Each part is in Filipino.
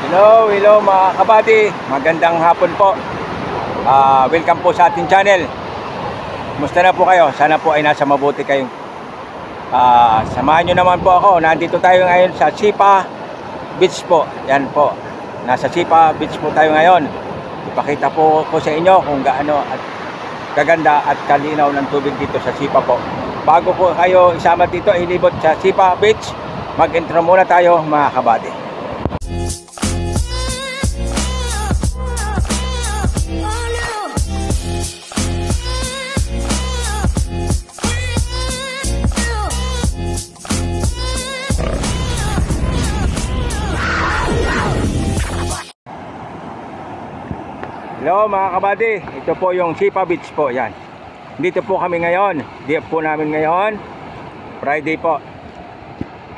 Hello, hello mga kabady. Magandang hapon po. Welcome po sa ating channel. Kumusta na po kayo? Sana po ay nasa mabuti kayong. Samahan nyo naman po ako. Nandito tayo ngayon sa Sipa Beach po. Yan po. Nasa Sipa Beach po tayo ngayon. Ipakita po ko sa inyo kung gaano at kaganda at kalinaw ng tubig dito sa Sipa po. Bago po kayo isama dito, ilibot sa Sipa Beach, mag-intro muna tayo mga kabady. Hello mga kabady, ito po yung Sipa Beach po, yan. Dito po kami ngayon, dito po namin ngayon, Friday po.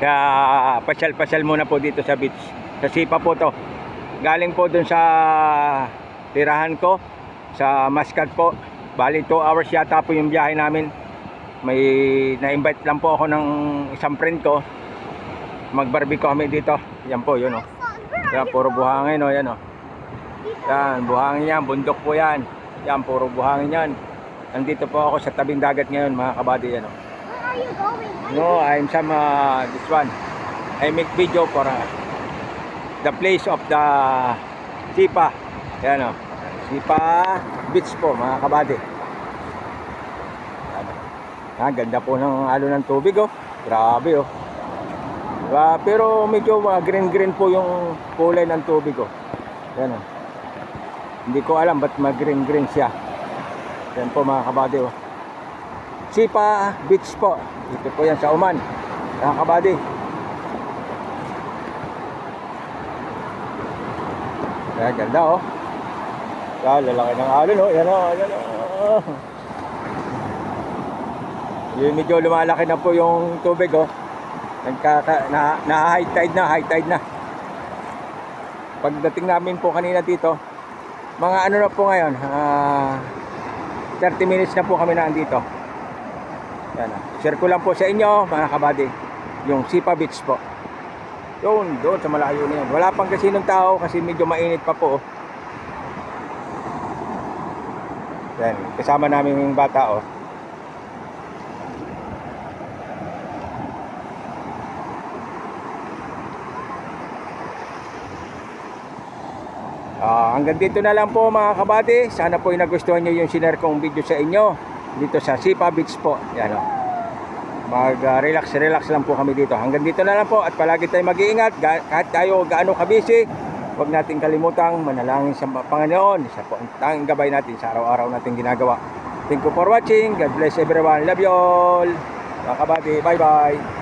Kaya pasyal-pasyal muna po dito sa beach, sa Sipa po to. Galing po dun sa tirahan ko, sa Mascat po. Bali 2 hours yata po yung biyahe namin. May na-invite lang po ako ng isang friend ko. Mag-barbecue kami dito, yan po, yun o. Yan, puro buhangin o, yan o. Yan, buhangin yan, bundok po yan. Yan, puro buhangin yan. Nandito po ako sa tabing dagat ngayon mga kabady. Yan, Where are you going? no, I'm some this one. I make video for the place of the Sipa. Yan o, Sipa Beach po mga kabady. Ganda po ng alo ng tubig oh. Grabe oh. Pero medyo green po yung kulay ng tubig oh. Yan oh. Hindi ko alam ba't mag-green siya. Yan po mga kabady oh. Sipa Beach po. Ito po yan sa Oman mga kabady. Yan, ganda oh. Yan, lalaki ng alon oh. Yan oh, yan oh. Yung medyo lumalaki na po yung tubig oh. High tide na. Pagdating namin po kanina dito, mga ano na po ngayon, 30 minutes na po kami nandito. Yan, share ko lang po sa inyo mga kabady, yung Sipa Beach po. Doon sa malayo na yan. Wala pang kasi ng tao kasi medyo mainit pa po. Yan, kasama namin yung bata oh. Hanggang dito na lang po mga kabady. Sana po ay nagustuhan nyo yung sinare kong video sa inyo dito sa Sipa Beach po. Yan o. Mag-relax lang po kami dito. Hanggang dito na lang po at palagi tayong mag-iingat. Kahit tayo gaano kabisi, huwag natin kalimutang manalangin sa Panginoon. Isa po ang tanging gabay natin sa araw-araw natin ginagawa. Thank you for watching. God bless everyone. Love you all. Mga kabady. Bye bye.